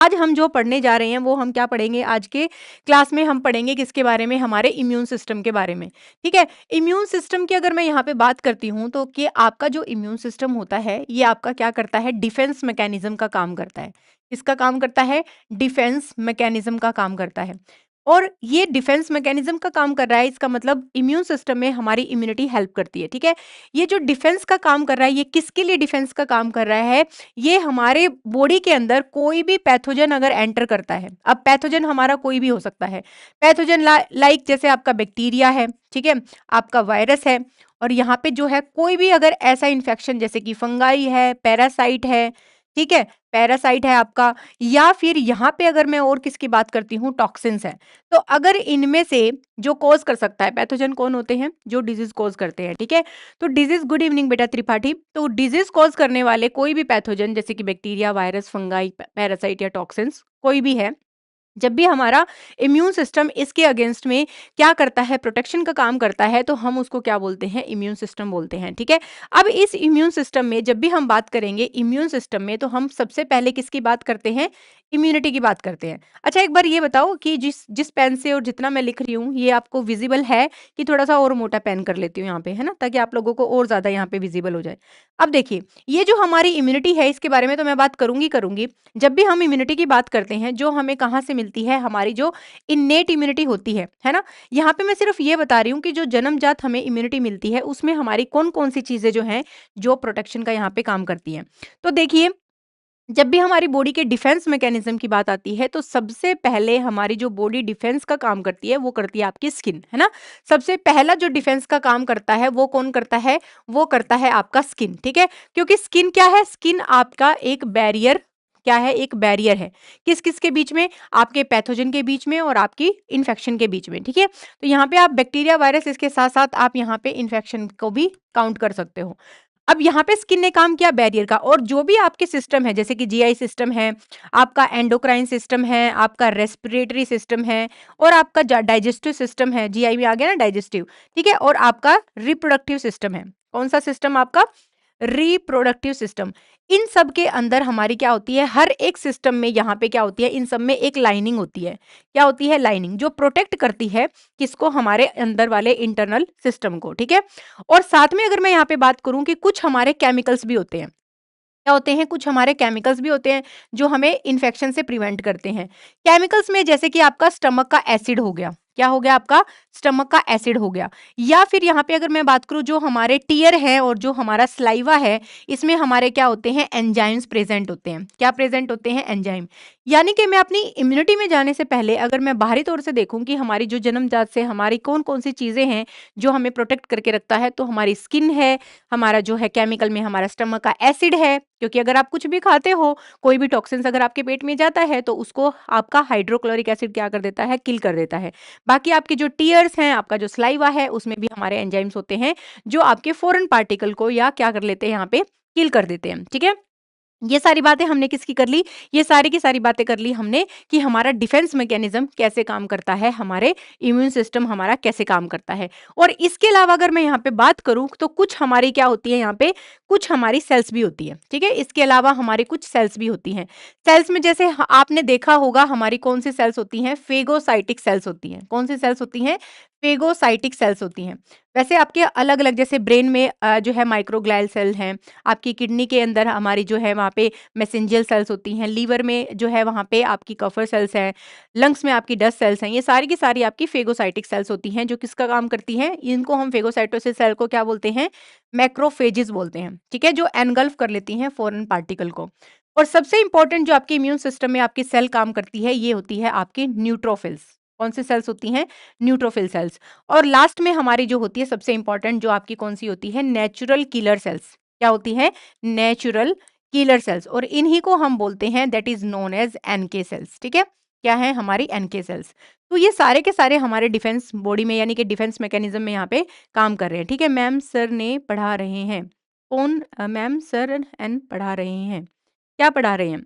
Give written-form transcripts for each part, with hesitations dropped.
आज हम जो पढ़ने जा रहे हैं वो हम क्या पढ़ेंगे आज के क्लास में, हम पढ़ेंगे किसके बारे में, हमारे इम्यून सिस्टम के बारे में। ठीक है, इम्यून सिस्टम की अगर मैं यहाँ पे बात करती हूँ तो कि आपका जो इम्यून सिस्टम होता है ये आपका क्या करता है, डिफेंस मैकेनिज्म का काम करता है। किसका काम करता है, डिफेंस मैकेनिज्म का काम करता है। और ये डिफेंस मैकेनिज्म का काम कर रहा है, इसका मतलब इम्यून सिस्टम में हमारी इम्यूनिटी हेल्प करती है। ठीक है, ये जो डिफेंस का काम कर रहा है ये किसके लिए डिफेंस का काम कर रहा है, ये हमारे बॉडी के अंदर कोई भी पैथोजन अगर एंटर करता है, अब पैथोजन हमारा कोई भी हो सकता है, पैथोजन लाइक जैसे आपका बैक्टीरिया है, ठीक है, आपका वायरस है, और यहाँ पे जो है कोई भी अगर ऐसा इन्फेक्शन जैसे कि फंगाई है, पैरासाइट है, ठीक है, पैरासाइट है आपका, या फिर यहाँ पे अगर मैं और किसकी बात करती हूँ, टॉक्सिन्स है। तो अगर इनमें से जो कॉज कर सकता है, पैथोजन कौन होते हैं, जो डिजीज कॉज करते हैं। ठीक है, तो डिजीज, गुड इवनिंग बेटा त्रिपाठी, तो डिजीज कॉज करने वाले कोई भी पैथोजन जैसे कि बैक्टीरिया, वायरस, फंगाई, पैरासाइट या टॉक्सिन्स कोई भी है, जब भी हमारा इम्यून सिस्टम इसके अगेंस्ट में क्या करता है, प्रोटेक्शन का काम करता है, तो हम उसको क्या बोलते हैं, इम्यून सिस्टम बोलते हैं। ठीक है, अब इस इम्यून सिस्टम में जब भी हम बात करेंगे इम्यून सिस्टम में, तो हम सबसे पहले किसकी बात करते हैं, इम्यूनिटी की बात करते हैं। अच्छा, एक बार ये बताओ कि जिस जिस पेन से और जितना मैं लिख रही हूँ ये आपको विजिबल है, कि थोड़ा सा और मोटा पेन कर लेती हूँ यहाँ पे, है ना, ताकि आप लोगों को और ज्यादा यहाँ पे विजिबल हो जाए। अब देखिए, ये जो हमारी इम्यूनिटी है इसके बारे में तो मैं बात करूंगी करूंगी। जब भी हम इम्यूनिटी की बात करते हैं, जो हमें कहाँ से मिलती है, हमारी जो इन्नेट इम्यूनिटी होती है ना, यहाँ पे मैं सिर्फ ये बता रही हूँ कि जो जन्मजात हमें इम्यूनिटी मिलती है उसमें हमारी कौन कौन सी चीजें जो हैं जो प्रोटेक्शन का यहाँ पे काम करती हैं। तो देखिए, जब भी हमारी बॉडी के डिफेंस मैकेनिज्म की बात आती है तो सबसे पहले हमारी जो बॉडी डिफेंस का काम करती है वो करती है आपकी स्किन, है ना। सबसे पहला जो डिफेंस का काम करता है वो कौन करता है, वो करता है आपका स्किन। ठीक है, क्योंकि स्किन क्या है, स्किन आपका एक बैरियर, क्या है, एक बैरियर है, किस किस के बीच में, आपके पैथोजन के बीच में और आपकी इन्फेक्शन के बीच में। ठीक है, तो यहाँ पे आप बैक्टीरिया, वायरस, इसके साथ साथ आप यहाँ पे इन्फेक्शन को भी काउंट कर सकते हो। अब यहाँ पे स्किन ने काम किया बैरियर का, और जो भी आपके सिस्टम है जैसे कि जीआई सिस्टम है, आपका एंडोक्राइन सिस्टम है, आपका रेस्पिरेटरी सिस्टम है, और आपका डाइजेस्टिव सिस्टम है, जीआई में आ गया ना डाइजेस्टिव, ठीक है, और आपका रिप्रोडक्टिव सिस्टम है। कौन सा सिस्टम आपका, रिप्रोडक्टिव सिस्टम। इन सब के अंदर हमारी क्या होती है, हर एक सिस्टम में यहाँ पे क्या होती है, इन सब में एक लाइनिंग होती है। क्या होती है, लाइनिंग, जो प्रोटेक्ट करती है किसको, हमारे अंदर वाले इंटरनल सिस्टम को। ठीक है, और साथ में अगर मैं यहाँ पे बात करूं कि कुछ हमारे केमिकल्स भी होते हैं, क्या होते हैं, कुछ हमारे केमिकल्स भी होते हैं जो हमें इन्फेक्शन से प्रिवेंट करते हैं। केमिकल्स में जैसे कि आपका स्टमक का एसिड हो गया, क्या हो गया आपका, स्टमक का एसिड हो गया, या फिर यहाँ पे अगर मैं बात करूं जो हमारे टीयर हैं और जो हमारा स्लाइवा है, इसमें हमारे क्या होते हैं, एंजाइम्स प्रेजेंट होते हैं। क्या प्रेजेंट होते हैं, एंजाइम। यानी कि मैं अपनी इम्यूनिटी में जाने से पहले अगर मैं बाहरी तौर से देखूं कि हमारी जो जन्मजात से हमारी कौन कौन सी चीजें हैं जो हमें प्रोटेक्ट करके रखता है, तो हमारी स्किन है, हमारा जो है केमिकल में हमारा स्टमक का एसिड है, क्योंकि अगर आप कुछ भी खाते हो, कोई भी टॉक्सिन्स अगर आपके पेट में जाता है तो उसको आपका हाइड्रोक्लोरिक एसिड क्या कर देता है, किल कर देता है। बाकी आपके जो टीयर्स हैं, आपका जो सलाइवा है, उसमें भी हमारे एंजाइम्स होते हैं जो आपके फॉरेन पार्टिकल को या क्या कर लेते हैं, यहाँ पे किल कर देते हैं। ठीक है, ये सारी बातें हमने किसकी कर ली, ये सारी की सारी बातें कर ली हमने कि हमारा डिफेंस मैकेनिज्म कैसे काम करता है, हमारे इम्यून सिस्टम हमारा कैसे काम करता है। और इसके अलावा अगर मैं यहाँ पे बात करूं तो कुछ हमारी क्या होती है, यहाँ पे कुछ हमारी सेल्स भी होती है। ठीक है, इसके अलावा हमारी कुछ सेल्स भी होती हैं। सेल्स में जैसे आपने देखा होगा हमारी कौन सी सेल्स होती हैं, फेगोसाइटिक सेल्स होती हैं। कौन सी सेल्स होती हैं, फेगोसाइटिक सेल्स होती हैं। वैसे आपके अलग अलग जैसे ब्रेन में जो है माइक्रोग्लाइल सेल हैं, आपकी किडनी के अंदर हमारी जो है वहाँ पे मैसेंजियल सेल्स होती हैं, लीवर में जो है वहाँ पे आपकी कफर सेल्स हैं, लंग्स में आपकी डस्ट सेल्स हैं, ये सारी की सारी आपकी फेगोसाइटिक सेल्स होती हैं जो किसका काम करती हैं, इनको हम फेगोसाइटोसिस सेल को क्या बोलते हैं, मैक्रोफेजेस बोलते हैं। ठीक है, जो एनगल्फ कर लेती हैं फॉरेन पार्टिकल को। और सबसे इंपॉर्टेंट जो आपके इम्यून सिस्टम में आपकी सेल काम करती है ये होती है आपकी न्यूट्रोफिल्स। कौन सी सेल्स होती हैं, न्यूट्रोफिल सेल्स। और लास्ट में हमारी जो होती है सबसे इंपॉर्टेंट जो आपकी कौन सी होती है, नेचुरल किलर सेल्स। क्या होती है, नेचुरल किलर सेल्स, और इन्हीं को हम बोलते हैं that is known as NK cells. ठीक है, क्या है, हमारी एनके सेल्स। तो ये सारे के सारे हमारे डिफेंस बॉडी में यानी कि डिफेंस मैकेनिज्म में यहाँ पे काम कर रहे हैं। ठीक है, मैम सर ने पढ़ा रहे हैं, कौन, मैम सर एन पढ़ा रहे हैं, क्या पढ़ा रहे हैं।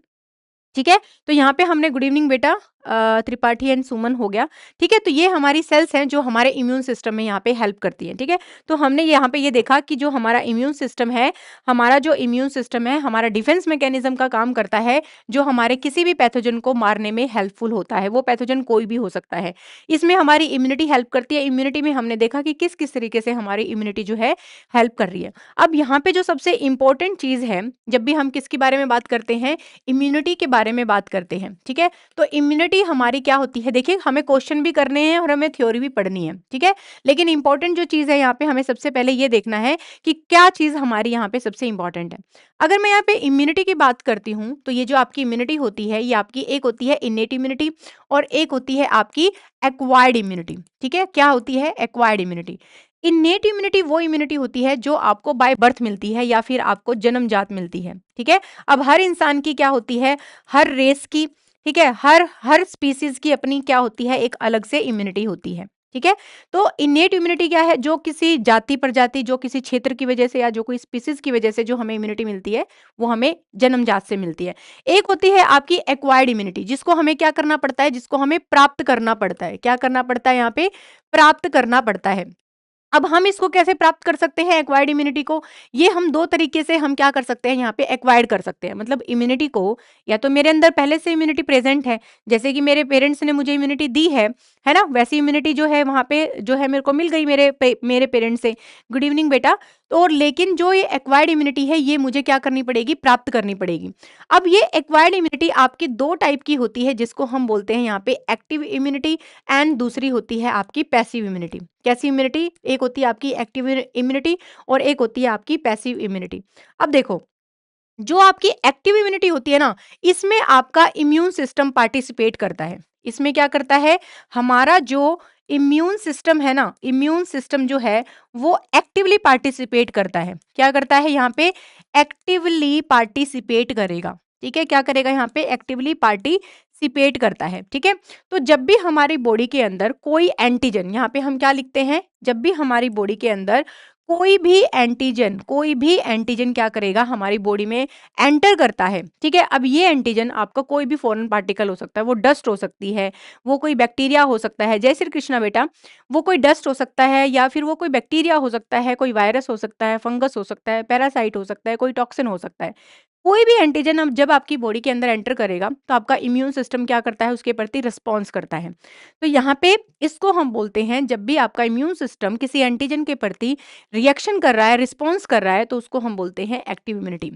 ठीक है, तो यहाँ पे हमने गुड इवनिंग बेटा, त्रिपाठी एंड सुमन हो गया, ठीक है? तो ये हमारी सेल्स हैं जो हमारे इम्यून सिस्टम में यहाँ पे हेल्प करती हैं, ठीक है? तो हमने यहाँ पे ये देखा कि जो हमारा इम्यून सिस्टम है, हमारा जो इम्यून सिस्टम है, हमारा डिफेंस मैकेनिज्म का काम करता है, जो हमारे किसी भी पैथोजन को मारने में हेल्पफुल होता है। वो पैथोजन कोई भी हो सकता है। इसमें हमारी इम्यूनिटी हेल्प करती है। इम्यूनिटी में हमने देखा कि किस-किस तरीके से हमारी इम्यूनिटी जो है हेल्प कर रही है। अब यहाँ पे जो सबसे इम्पोर्टेंट चीज़ है, जब भी हम किसके बारे में बात करते हैं, इम्यूनिटी के बारे में बात करते हैं, ठीक है? तो इम्यूनिटी हमारी क्या होती है? देखिए, हमें क्वेश्चन भी करने हैं और हमें थ्योरी भी पढ़नी है, ठीक है? लेकिन इम्पोर्टेंट जो चीज़ है यहाँ पे हमें सबसे पहले ये देखना है कि क्या चीज़ हमारी यहाँ पे सबसे इम्पोर्टेंट है। अगर मैं यहाँ पे इम्यूनिटी की बात करती हूँ, तो ये जो आपकी इम्यूनिटी होती है, ये आपकी एक होती है इनेट इम्यूनिटी और एक होती है आपकी एक्वायर्ड इम्यूनिटी, ठीक है? क्या होती है? Acquired immunity. इनेट इम्यूनिटी वो इम्यूनिटी होती है जो आपको बाय बर्थ मिलती है या फिर आपको जन्मजात मिलती है, ठीक है? अब हर इंसान की क्या होती है, हर रेस की, ठीक है, हर हर स्पीसीज की अपनी क्या होती है, एक अलग से इम्यूनिटी होती है, ठीक है? तो इनेट इम्यूनिटी क्या है, जो किसी जाति प्रजाति, जो किसी क्षेत्र की वजह से या जो कोई स्पीसीज की वजह से जो हमें इम्यूनिटी मिलती है, वो हमें जन्मजात से मिलती है। एक होती है आपकी एक्वायर्ड इम्यूनिटी, जिसको हमें क्या करना पड़ता है, जिसको हमें प्राप्त करना पड़ता है। क्या करना पड़ता है यहाँ पे? प्राप्त करना पड़ता है। अब हम इसको कैसे प्राप्त कर सकते हैं एक्वायर्ड इम्यूनिटी को? ये हम 2 तरीके से हम क्या कर सकते हैं यहाँ पे एक्वायर्ड कर सकते हैं। मतलब इम्यूनिटी को या तो मेरे अंदर पहले से इम्यूनिटी प्रेज़ेंट है, जैसे कि मेरे पेरेंट्स ने मुझे इम्यूनिटी दी है ना? वैसी इम्यूनिटी जो है वहाँ पे जो है मेरे को मिल गई मेरे पेरेंट्स से, गुड इवनिंग बेटा। तो और लेकिन जो ये एक्वायर्ड इम्यूनिटी है ये मुझे क्या करनी पड़ेगी? प्राप्त करनी पड़ेगी। अब ये एक्वायर्ड इम्यूनिटी आपकी 2 टाइप की होती है, जिसको हम बोलते हैं यहाँ पे एक्टिव इम्यूनिटी एंड दूसरी होती है आपकी पैसिव इम्यूनिटी। कैसी इम्यूनिटी? एक होती है आपकी एक्टिव इम्यूनिटी और एक होती है आपकी पैसिव इम्यूनिटी। अब देखो, जो आपकी एक्टिव इम्यूनिटी होती है ना, इसमें आपका इम्यून सिस्टम पार्टिसिपेट करता है। इसमें क्या करता है? हमारा जो इम्यून सिस्टम है ना, इम्यून सिस्टम जो है वो एक्टिवली पार्टिसिपेट करता है। क्या करता है यहाँ पे? एक्टिवली पार्टिसिपेट करेगा, ठीक है? क्या करेगा यहाँ पे? एक्टिवली पार्टिसिपेट करता है, ठीक है? तो जब भी हमारी बॉडी के अंदर कोई एंटीजन, यहाँ पे हम क्या लिखते हैं? जब भी हमारी बॉडी के अंदर कोई भी एंटीजन क्या करेगा? हमारी बॉडी में एंटर करता है, ठीक है? अब ये एंटीजन आपका कोई भी फॉरेन पार्टिकल हो सकता है, वो डस्ट हो सकती है, वो कोई बैक्टीरिया हो सकता है, जय श्री कृष्णा बेटा। वो कोई डस्ट हो सकता है या फिर वो कोई बैक्टीरिया हो सकता है, कोई वायरस हो सकता है, फंगस हो सकता है, पैरासाइट हो सकता है, कोई टॉक्सिन हो सकता है। कोई भी एंटीजन अब जब आपकी बॉडी के अंदर एंटर करेगा, तो आपका इम्यून सिस्टम क्या करता है? उसके प्रति रिस्पॉन्स करता है। तो यहाँ पे इसको हम बोलते हैं, जब भी आपका इम्यून सिस्टम किसी एंटीजन के प्रति रिएक्शन कर रहा है, रिस्पॉन्स कर रहा है, तो उसको हम बोलते हैं एक्टिव इम्यूनिटी।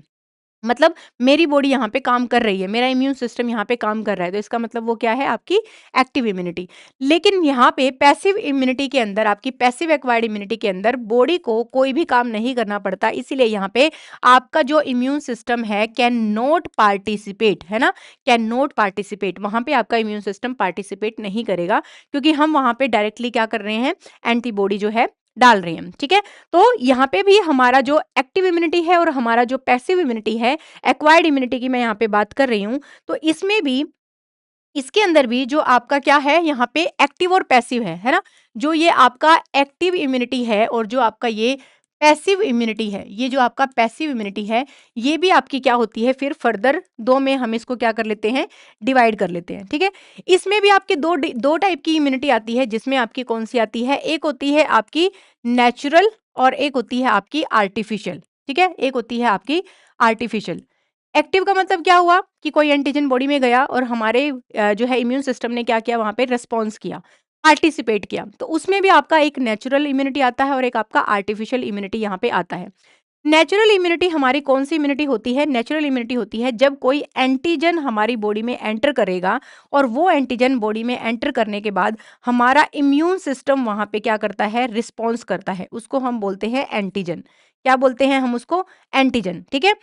मतलब मेरी बॉडी यहाँ पे काम कर रही है, मेरा इम्यून सिस्टम यहाँ पे काम कर रहा है, तो इसका मतलब वो क्या है? आपकी एक्टिव इम्यूनिटी। लेकिन यहाँ पे पैसिव इम्यूनिटी के अंदर, आपकी पैसिव एक्वायर्ड इम्यूनिटी के अंदर बॉडी को कोई भी काम नहीं करना पड़ता, इसीलिए यहाँ पे आपका जो इम्यून सिस्टम है कैन नॉट पार्टिसिपेट, है ना? कैन नॉट पार्टिसिपेट, वहाँ पे आपका इम्यून सिस्टम पार्टिसिपेट नहीं करेगा, क्योंकि हम वहाँ पे डायरेक्टली क्या कर रहे हैं? एंटीबॉडी जो है डाल रहे हैं, ठीक है? तो यहाँ पे भी हमारा जो एक्टिव इम्यूनिटी है और हमारा जो पैसिव इम्यूनिटी है, एक्वायर्ड इम्यूनिटी की मैं यहाँ पे बात कर रही हूँ, तो इसमें भी, इसके अंदर भी जो आपका क्या है यहाँ पे एक्टिव और पैसिव है ना? जो ये आपका एक्टिव इम्यूनिटी है और जो आपका ये पैसिव इम्यूनिटी है, ये जो आपका पैसिव इम्यूनिटी है, ये भी आपकी क्या होती है फिर फर्दर 2 में हम इसको क्या कर लेते हैं? डिवाइड कर लेते हैं, ठीक है? इसमें भी आपके 2 टाइप की इम्यूनिटी आती है, जिसमें आपकी कौन-सी आती है? एक होती है आपकी नेचुरल और एक होती है आपकी आर्टिफिशियल, ठीक है? एक होती है आपकी आर्टिफिशियल। एक्टिव का मतलब क्या हुआ कि कोई एंटीजन बॉडी में गया और हमारे जो है इम्यून सिस्टम ने क्या किया? वहाँ पे रिस्पॉन्स किया, पार्टिसिपेट किया। तो उसमें भी आपका एक नेचुरल इम्यूनिटी आता है और एक आपका आर्टिफिशियल इम्यूनिटी यहाँ पे आता है। नेचुरल इम्यूनिटी हमारी कौन-सी इम्यूनिटी होती है? नेचुरल इम्यूनिटी होती है जब कोई एंटीजन हमारी बॉडी में एंटर करेगा और वो एंटीजन बॉडी में एंटर करने के बाद हमारा इम्यून सिस्टम वहाँ पे क्या करता है? रिस्पॉन्स करता है। उसको हम बोलते हैं एंटीजन। क्या बोलते हैं हम उसको? एंटीजन, ठीक है?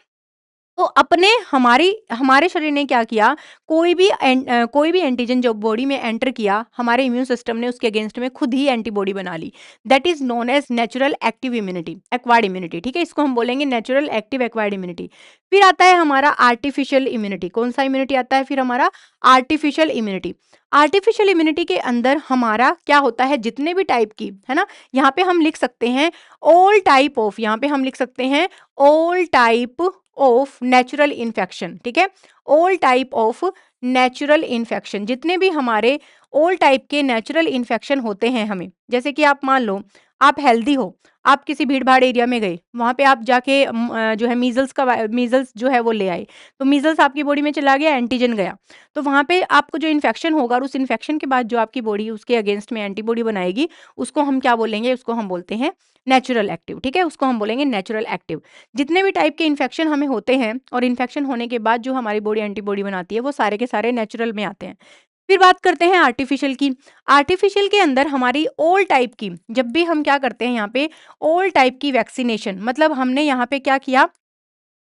तो अपने हमारी हमारे शरीर ने क्या किया? कोई भी एंटीजन जो बॉडी में एंटर किया, हमारे इम्यून सिस्टम ने उसके अगेंस्ट में खुद ही एंटीबॉडी बना ली। That is known as natural active immunity, acquired immunity, ठीक है? इसको हम बोलेंगे नेचुरल एक्टिव एक्वायर्ड इम्यूनिटी। फिर आता है हमारा आर्टिफिशियल इम्यूनिटी। कौन-सा इम्यूनिटी आता है फिर हमारा? Artificial immunity. आर्टिफिशियल इम्यूनिटी के अंदर हमारा क्या होता है? जितने भी टाइप की, है ना? यहाँ पे हम लिख सकते हैं ऑल टाइप ऑफ, यहाँ पे हम लिख सकते हैं all type of natural infection, ठीक है? All type of natural infection, जितने भी हमारे ऑल टाइप के नेचुरल इन्फेक्शन होते हैं हमें, जैसे कि आप मान लो आप हेल्दी हो, आप किसी भीड़-भाड़ एरिया में गए, वहाँ पे आप जाके जो है मीज़ल्स जो है वो ले आए, तो मीज़ल्स आपकी बॉडी में चला गया, एंटीजन गया, तो वहाँ पे आपको जो इन्फेक्शन होगा और उस इन्फेक्शन के बाद जो आपकी बॉडी उसके अगेंस्ट में एंटीबॉडी बनाएगी, उसको हम क्या बोलेंगे? उसको हम बोलते हैं नेचुरल एक्टिव, ठीक है? उसको हम बोलेंगे नेचुरल एक्टिव। जितने भी टाइप के इन्फेक्शन हमें होते हैं और इन्फेक्शन होने के बाद जो हमारी बॉडी एंटीबॉडी बनाती है, वो सारे के सारे नेचुरल में आते हैं। फिर बात करते हैं आर्टिफिशियल की। आर्टिफिशियल के अंदर हमारी ऑल टाइप की, जब भी हम क्या करते हैं यहाँ पे, ऑल टाइप की वैक्सीनेशन, मतलब हमने यहाँ पे क्या किया,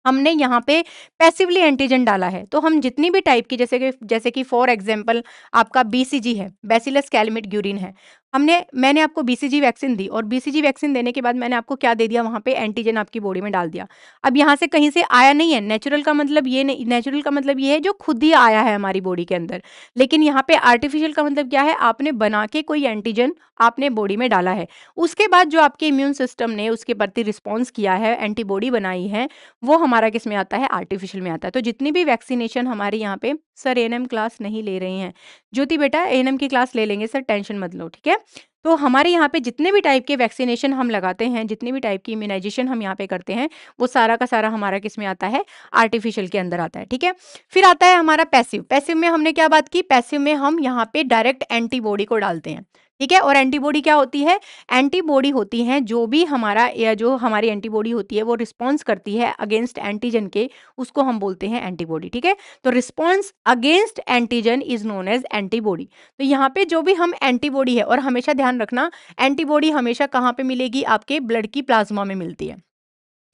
हमने यहाँ पे पैसिवली एंटीजन डाला है। तो हम जितनी भी टाइप की, जैसे कि फॉर एग्जांपल आपका बीसीजी है, बैसिलस कैलमेट ग्यूरिन है। मैंने आपको बीसीजी वैक्सीन दी और बीसीजी वैक्सीन देने के बाद मैंने आपको क्या दे दिया, वहाँ पे एंटीजन आपकी बॉडी में डाल दिया। अब यहाँ से कहीं से आया नहीं है, नेचुरल का मतलब ये नहीं, नेचुरल का मतलब ये है जो खुद ही आया है हमारी बॉडी के अंदर। लेकिन यहाँ पे आर्टिफिशियल का मतलब क्या है, आपने बना के कोई एंटीजन आपने बॉडी में डाला है। उसके बाद जो आपके इम्यून सिस्टम ने उसके प्रति रिस्पॉन्स किया है, एंटीबॉडी बनाई है, वो हमारा किस में आता है, आर्टिफिशियल में आता है। तो जितनी भी वैक्सीनेशन हमारे यहाँ पे, सर एएनएम क्लास नहीं ले रहे हैं, ज्योति बेटा एएनएम की क्लास ले लेंगे सर, टेंशन मत लो, ठीक है। तो हमारे यहाँ पे जितने भी टाइप के वैक्सीनेशन हम लगाते हैं, जितने भी टाइप की इम्यूनाइजेशन हम यहाँ पे करते हैं, वो सारा का सारा हमारा किस में आता है, आर्टिफिशियल के अंदर आता है, ठीक है। फिर आता है हमारा पैसिव। पैसिव में हमने क्या बात की, पैसिव में हम यहाँ पे डायरेक्ट एंटीबॉडी को डालते हैं, ठीक है। और एंटीबॉडी क्या होती है, एंटीबॉडी होती हैं जो भी हमारा, या जो हमारी एंटीबॉडी होती है वो रिस्पॉन्स करती है अगेंस्ट एंटीजन के, उसको हम बोलते हैं एंटीबॉडी, ठीक है। तो response against antigen is known as antibody. तो यहाँ पे जो भी हम एंटीबॉडी है, और हमेशा ध्यान रखना एंटीबॉडी हमेशा कहाँ पे मिलेगी, आपके ब्लड की प्लाज्मा में मिलती है,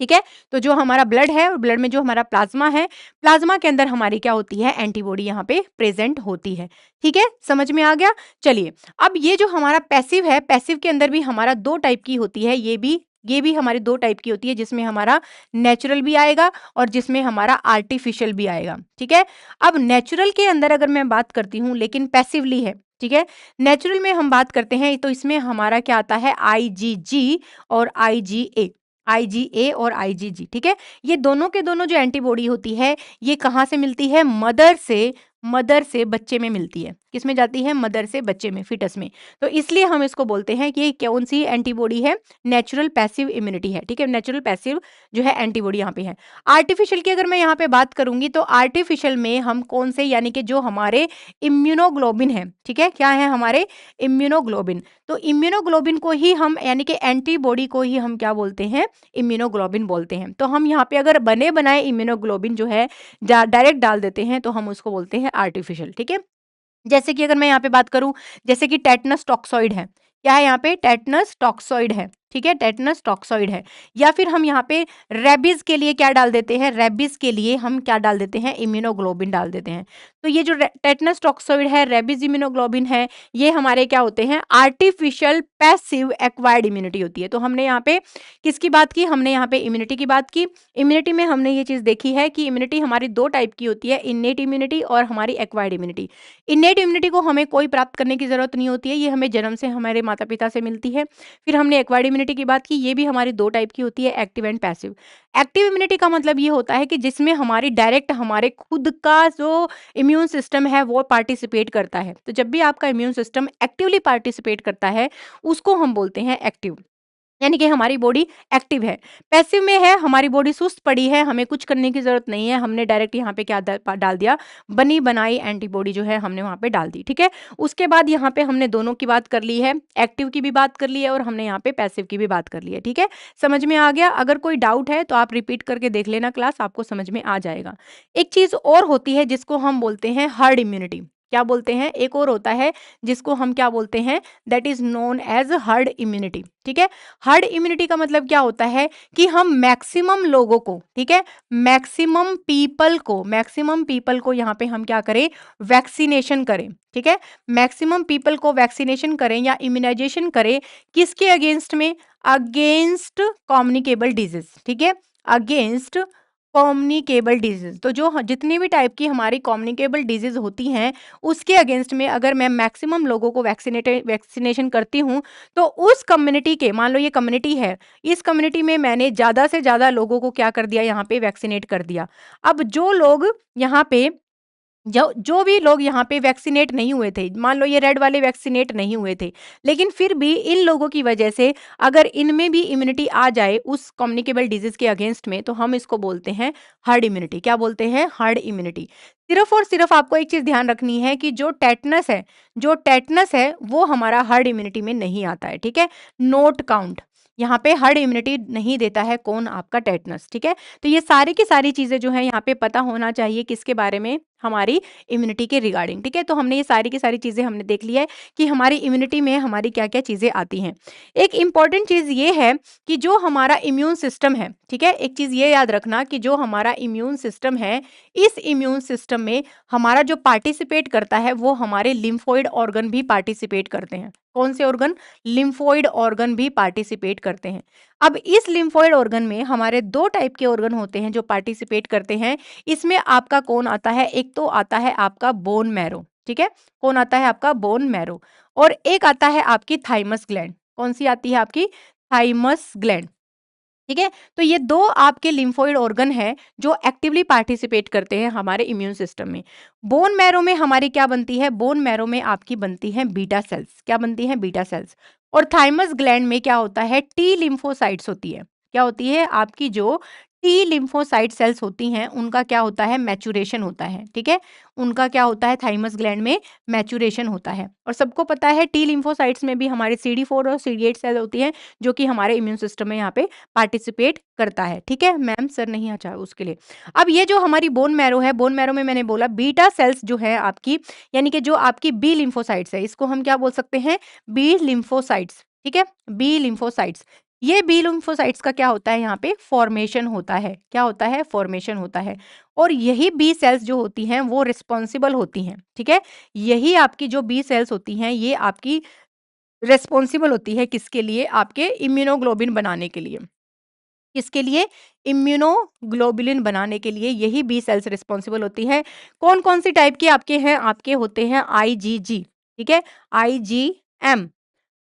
ठीक है। तो जो हमारा ब्लड है और ब्लड में जो हमारा प्लाज्मा है, प्लाज्मा के अंदर हमारी क्या होती है, एंटीबॉडी यहाँ पे प्रेजेंट होती है, ठीक है, समझ में आ गया। चलिए, अब ये जो हमारा पैसिव है, पैसिव के अंदर भी हमारा दो टाइप की होती है, ये भी हमारी दो टाइप की होती है, जिसमें हमारा नेचुरल भी आएगा और जिसमें हमारा आर्टिफिशियल भी आएगा, ठीक है। अब नेचुरल के अंदर अगर मैं बात करती हूँ, लेकिन पैसिवली है, ठीक है। नेचुरल में हम बात करते हैं तो इसमें हमारा क्या आता है, आईजीजी और आईजीए, आईजीए और आईजीजी, ठीक है। ये दोनों के दोनों जो एंटीबॉडी होती है, ये कहाँ से मिलती है, मदर से बच्चे में मिलती है। किसमें जाती है, मदर से बच्चे में, फीटस में। तो इसलिए हम इसको बोलते हैं कि ये कौन सी एंटीबॉडी है, नेचुरल पैसिव इम्यूनिटी है, ठीक है। नेचुरल पैसिव जो है एंटीबॉडी यहाँ पे है। आर्टिफिशियल की अगर मैं यहाँ पे बात करूंगी, तो आर्टिफिशियल में हम कौन से, यानी कि जो हमारे इम्यूनोग्लोबिन है, ठीक है, क्या है हमारे इम्यूनोग्लोबिन। तो इम्यूनोग्लोबिन को ही हम, यानी कि एंटीबॉडी को ही हम क्या बोलते हैं, इम्यूनोग्लोबिन बोलते हैं। तो हम यहाँ पे अगर बने बनाए इम्यूनोग्लोबिन जो है डायरेक्ट डाल देते हैं, तो हम उसको बोलते हैं आर्टिफिशियल, ठीक है। जैसे कि अगर मैं यहाँ पे बात करूँ, जैसे कि टेटनस टॉक्सॉइड है, क्या है यहाँ पे, टेटनस टॉक्सॉइड है, ठीक है, टेटनस टॉक्सॉइड है। या फिर हम यहाँ पे रेबीज के लिए क्या डाल देते हैं, रेबीज के लिए हम क्या डाल देते हैं, इम्यूनोग्लोबिन डाल देते हैं। तो ये जो टेटनस टॉक्सॉइड है, रेबीज इम्यूनोग्लोबिन है, ये हमारे क्या होते हैं, आर्टिफिशियल पैसिव एक्वायर्ड इम्यूनिटी होती है। तो हमने यहाँ पे किसकी बात की, हमने यहाँ पे इम्यूनिटी की बात की। इम्यूनिटी में हमने ये चीज देखी है कि इम्यूनिटी हमारी दो टाइप की होती है, इन्नेट इम्यूनिटी और हमारी एक्वायर्ड इम्यूनिटी। इन्नेट इम्यूनिटी को हमें कोई प्राप्त करने की जरूरत नहीं होती है, ये हमें जन्म से हमारे माता पिता से मिलती है। फिर हमने एक्वायर्ड इम्यूनिटी की बात की, ये भी हमारी दो टाइप की होती है, active and passive. Active immunity का मतलब ये होता है कि जिसमें हमारी डायरेक्ट हमारे खुद का जो इम्यून सिस्टम है वो पार्टिसिपेट करता है। तो जब भी आपका इम्यून सिस्टम एक्टिवली पार्टिसिपेट करता है, उसको हम बोलते हैं एक्टिव, यानी कि हमारी बॉडी एक्टिव है। पैसिव में है, हमारी बॉडी सुस्त पड़ी है, हमें कुछ करने की जरूरत नहीं है, हमने डायरेक्ट यहाँ पे क्या डाल दिया, बनी बनाई एंटीबॉडी जो है हमने वहाँ पे डाल दी, ठीक है। उसके बाद यहाँ पे हमने दोनों की बात कर ली है, एक्टिव की भी बात कर ली है और हमने यहाँ पे पैसिव की भी बात कर ली है, ठीक है। समझ में आ गया। अगर कोई डाउट है तो आप रिपीट करके देख लेना क्लास, आपको समझ में आ जाएगा। एक चीज और होती है जिसको हम बोलते हैं हर्ड इम्यूनिटी। क्या बोलते हैं, एक और होता है जिसको हम क्या बोलते हैं, that is known as herd immunity, ठीक है। हर्ड इम्यूनिटी का मतलब क्या होता है कि हम मैक्सिमम लोगों को, ठीक है, मैक्सिमम पीपल को यहाँ पे हम क्या करें, वैक्सीनेशन करें, ठीक है। मैक्सिमम पीपल को वैक्सीनेशन करें या इम्यूनाइजेशन करें, किसके अगेंस्ट में, अगेंस्ट कम्युनिकेबल डिजीज, ठीक है, अगेंस्ट कम्युनिकेबल डिजीज। तो जो जितनी भी टाइप की हमारी कम्युनिकेबल डिजीज होती हैं, उसके अगेंस्ट में अगर मैं मैक्सिमम लोगों को वैक्सीनेशन करती हूँ, तो उस कम्युनिटी के, मान लो ये कम्युनिटी है, इस कम्युनिटी में मैंने ज़्यादा से ज़्यादा लोगों को क्या कर दिया, यहाँ पे वैक्सीनेट कर दिया। अब जो लोग यहाँ पे जो जो भी लोग यहाँ पे वैक्सीनेट नहीं हुए थे, मान लो ये रेड वाले वैक्सीनेट नहीं हुए थे, लेकिन फिर भी इन लोगों की वजह से अगर इनमें भी इम्यूनिटी आ जाए उस कम्युनिकेबल डिजीज के अगेंस्ट में, तो हम इसको बोलते हैं हर्ड इम्यूनिटी। क्या बोलते हैं? Herd immunity. सिर्फ और सिर्फ आपको एक चीज ध्यान रखनी है कि जो टेटनस है वो हमारा हर्ड इम्यूनिटी में नहीं आता है, ठीक है। नोट काउंट, यहाँ पे हर्ड इम्यूनिटी नहीं देता है कौन? आपका टेटनस, ठीक है। तो ये सारी की सारी चीजें जो है यहाँ पे पता होना चाहिए किसके बारे में? हमारी इम्यूनिटी के रिगार्डिंग, ठीक है। तो हमने ये सारी की सारी चीजें हमने देख ली है कि हमारी इम्यूनिटी में हमारी क्या क्या चीजें आती हैं। एक इंपॉर्टेंट चीज ये है कि जो हमारा इम्यून सिस्टम है, ठीक है, एक चीज ये याद रखना कि जो हमारा इम्यून सिस्टम है, इस इम्यून सिस्टम में हमारा जो पार्टिसिपेट करता है वो हमारे लिम्फोइड ऑर्गन भी पार्टिसिपेट करते हैं। कौन से ऑर्गन? लिम्फोइड ऑर्गन भी पार्टिसिपेट करते हैं। अब इस लिम्फोइड ऑर्गन में हमारे दो टाइप के ऑर्गन होते हैं जो पार्टिसिपेट करते हैं। इसमें आपका कौन आता है? एक तो आता है आपका बोन मैरो, ठीक है। कौन आता है? आपका बोन मैरो। और एक आता है आपकी थाइमस ग्लैंड। कौन सी आती है? आपकी थाइमस ग्लैंड, ठीक है। तो ये दो आपके लिम्फोइड ऑर्गन हैं जो एक्टिवली पार्टिसिपेट करते हैं हमारे इम्यून सिस्टम में। बोन मैरो में हमारी क्या बनती है? बोन मैरो में आपकी बनती है बीटा सेल्स। क्या बनती है? Beta cells. और थाइमस ग्लैंड में क्या होता है? टी लिम्फोसाइट्स होती है। क्या होती है? आपकी जो टी लिम्फोसाइट सेल्स होती हैं उनका क्या होता है? मैचुरेशन होता है, ठीक है। उनका क्या होता है? थाइमस ग्लैंड में मैचुरेशन होता है। और सबको पता है टी लिम्फोसाइट्स में भी हमारी CD4 और CD8 सेल होती हैं जो कि हमारे इम्यून सिस्टम में यहाँ पे पार्टिसिपेट करता है, ठीक है। मैम सर नहीं अच्छा उसके लिए। अब ये जो हमारी बोन मैरो है, बोन मैरो में मैंने बोला बीटा सेल्स जो है आपकी, यानी कि जो आपकी बी लिम्फोसाइट्स है, इसको हम क्या बोल सकते हैं? बी लिम्फोसाइट्स, ठीक है। B lymphocytes. ये बी लिम्फोसाइट्स का क्या होता है? यहाँ पे फॉर्मेशन होता है। क्या होता है? फॉर्मेशन होता है। और यही बी सेल्स जो होती हैं वो रिस्पॉन्सिबल होती हैं, ठीक है। यही आपकी जो बी सेल्स होती हैं ये आपकी रिस्पॉन्सिबल होती है किसके लिए? आपके इम्यूनोग्लोबिन बनाने के लिए। किसके लिए? इम्यूनोग्लोबुलिन बनाने के लिए यही बी सेल्स रिस्पॉन्सिबल होती है। कौन-कौन सी टाइप के आपके हैं? आपके होते हैं आईजीजी, ठीक है, आईजीएम,